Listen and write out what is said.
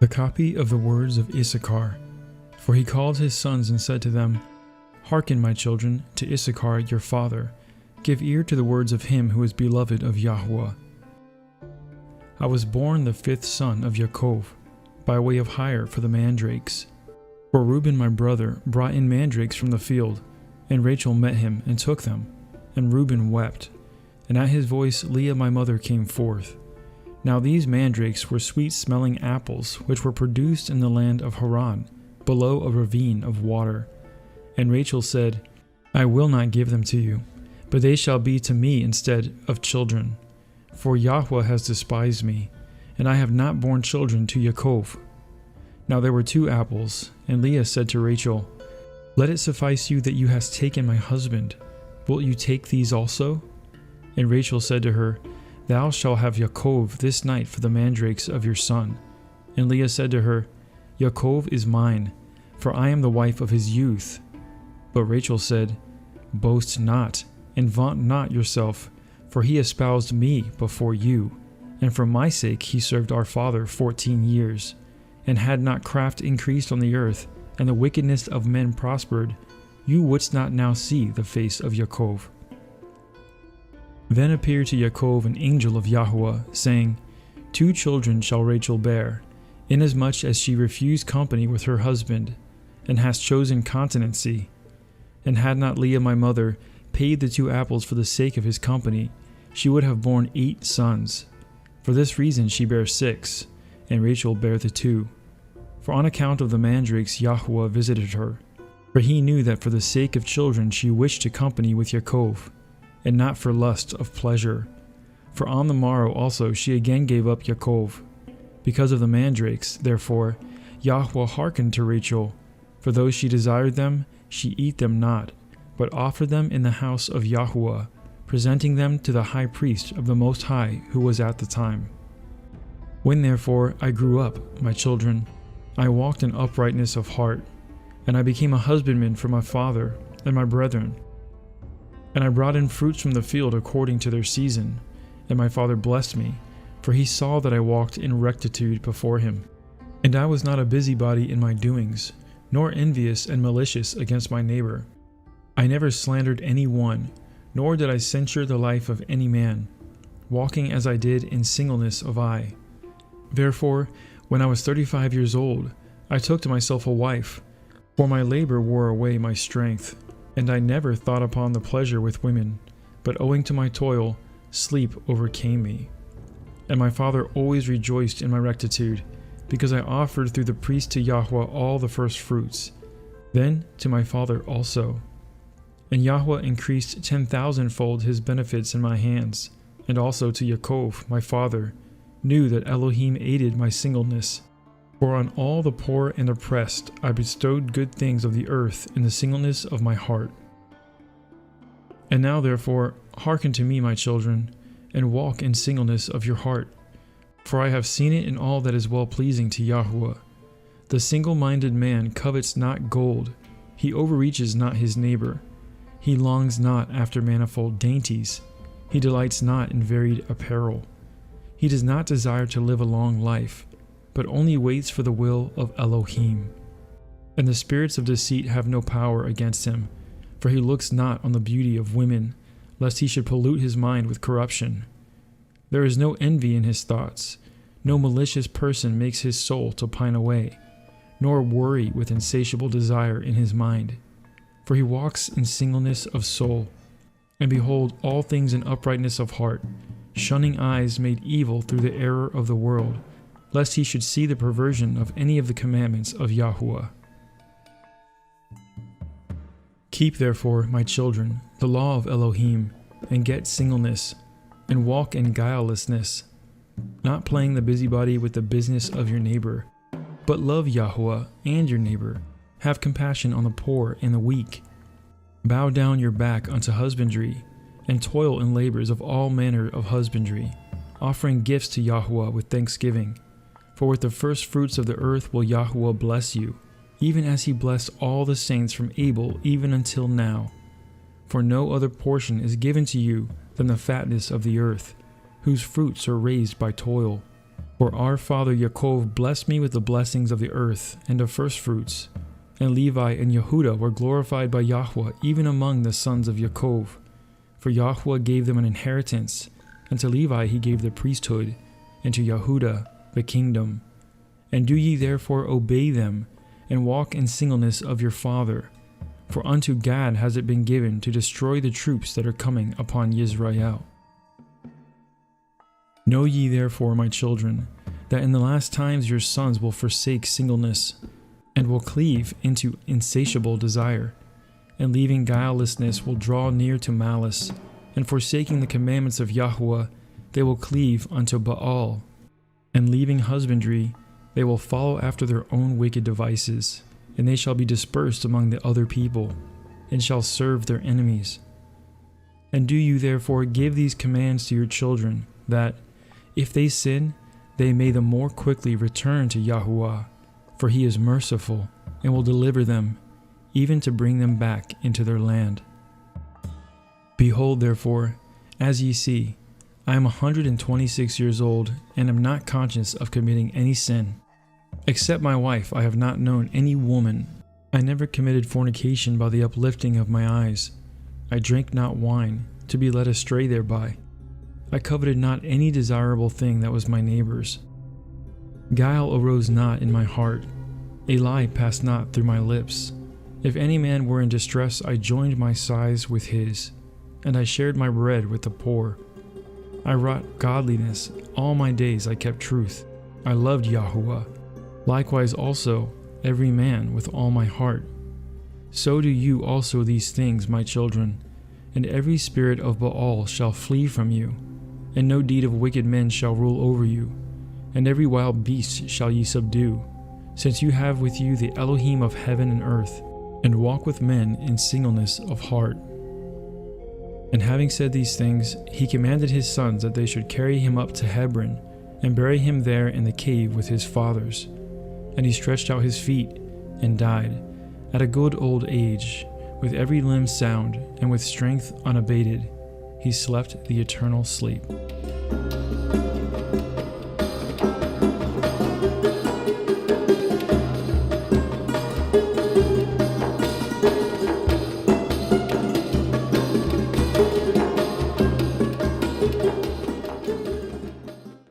A copy of the words of Issachar. For he called his sons and said to them, Hearken, my children, to Issachar your father. Give ear to the words of him who is beloved of Yahweh. I was born the 5th son of Yaakov, by way of hire for the mandrakes. For Reuben my brother brought in mandrakes from the field, and Rachel met him and took them. And Reuben wept, and at his voice Leah my mother came forth. Now these mandrakes were sweet-smelling apples, which were produced in the land of Haran, below a ravine of water. And Rachel said, I will not give them to you, but they shall be to me instead of children. For Yahweh has despised me, and I have not borne children to Yaakov. Now there were 2 apples, and Leah said to Rachel, Let it suffice you that you hast taken my husband. Wilt you take these also? And Rachel said to her, Thou shalt have Yaakov this night for the mandrakes of your son. And Leah said to her, Yaakov is mine, for I am the wife of his youth. But Rachel said, Boast not, and vaunt not yourself, for he espoused me before you, and for my sake he served our father 14 years. And had not craft increased on the earth, and the wickedness of men prospered, you wouldst not now see the face of Yaakov. Then appeared to Yaakov an angel of Yahweh, saying, 2 children shall Rachel bear, inasmuch as she refused company with her husband, and hast chosen continency. And had not Leah my mother paid the 2 apples for the sake of his company, she would have borne 8 sons. For this reason she bare 6, and Rachel bare the 2. For on account of the mandrakes Yahweh visited her. For he knew that for the sake of children she wished to company with Yaakov, and not for lust of pleasure. For on the morrow also she again gave up Yaakov. Because of the mandrakes, therefore, Yahweh hearkened to Rachel. For though she desired them, she eat them not, but offered them in the house of Yahweh, presenting them to the high priest of the Most High who was at the time. When therefore I grew up, my children, I walked in uprightness of heart, and I became a husbandman for my father and my brethren. And I brought in fruits from the field according to their season, and my father blessed me, for he saw that I walked in rectitude before him. And I was not a busybody in my doings, nor envious and malicious against my neighbor. I never slandered any one, nor did I censure the life of any man, walking as I did in singleness of eye. Therefore, when I was 35 years old, I took to myself a wife, for my labor wore away my strength, and I never thought upon the pleasure with women, but owing to my toil, sleep overcame me. And my father always rejoiced in my rectitude, because I offered through the priest to Yahweh all the first fruits, then to my father also. And Yahweh increased 10,000-fold his benefits in my hands, and also to Yaakov, my father, knew that Elohim aided my singleness. For on all the poor and oppressed I bestowed good things of the earth in the singleness of my heart. And now therefore hearken to me, my children, and walk in singleness of your heart. For I have seen it in all that is well-pleasing to Yahweh. The single-minded man covets not gold, he overreaches not his neighbor. He longs not after manifold dainties, he delights not in varied apparel. He does not desire to live a long life, but only waits for the will of Elohim. And the spirits of deceit have no power against him, for he looks not on the beauty of women, lest he should pollute his mind with corruption. There is no envy in his thoughts, no malicious person makes his soul to pine away, nor worry with insatiable desire in his mind. For he walks in singleness of soul, and behold all things in uprightness of heart, shunning eyes made evil through the error of the world, lest he should see the perversion of any of the commandments of Yahweh. Keep therefore, my children, the law of Elohim, and get singleness, and walk in guilelessness, not playing the busybody with the business of your neighbor, but love Yahweh and your neighbor, have compassion on the poor and the weak. Bow down your back unto husbandry, and toil in labors of all manner of husbandry, offering gifts to Yahweh with thanksgiving. For with the first fruits of the earth will Yahweh bless you, even as he blessed all the saints from Abel even until now. For no other portion is given to you than the fatness of the earth, whose fruits are raised by toil. For our father Yaakov blessed me with the blessings of the earth and of firstfruits, and Levi and Yehudah were glorified by Yahweh even among the sons of Yaakov. For Yahweh gave them an inheritance, and to Levi he gave the priesthood, and to Yehudah the kingdom. And do ye therefore obey them, and walk in singleness of your father. For unto Gad has it been given to destroy the troops that are coming upon Yisrael. Know ye therefore, my children, that in the last times your sons will forsake singleness, and will cleave into insatiable desire, and leaving guilelessness will draw near to malice, and forsaking the commandments of Yahweh, they will cleave unto Baal, and leaving husbandry, they will follow after their own wicked devices, and they shall be dispersed among the other people, and shall serve their enemies. And do you therefore give these commands to your children, that, if they sin, they may the more quickly return to Yahuwah, for he is merciful, and will deliver them, even to bring them back into their land. Behold, therefore, as ye see, I am 126 years old, and am not conscious of committing any sin. Except my wife, I have not known any woman. I never committed fornication by the uplifting of my eyes. I drank not wine, to be led astray thereby. I coveted not any desirable thing that was my neighbor's. Guile arose not in my heart. A lie passed not through my lips. If any man were in distress, I joined my sighs with his, and I shared my bread with the poor. I wrought godliness. All my days I kept truth. I loved Yahuwah. Likewise also every man with all my heart. So do you also these things, my children, and every spirit of Baal shall flee from you, and no deed of wicked men shall rule over you, and every wild beast shall ye subdue, since you have with you the Elohim of heaven and earth, and walk with men in singleness of heart. And having said these things, he commanded his sons that they should carry him up to Hebron, and bury him there in the cave with his fathers. And he stretched out his feet, and died, at a good old age, with every limb sound, and with strength unabated. He slept the eternal sleep.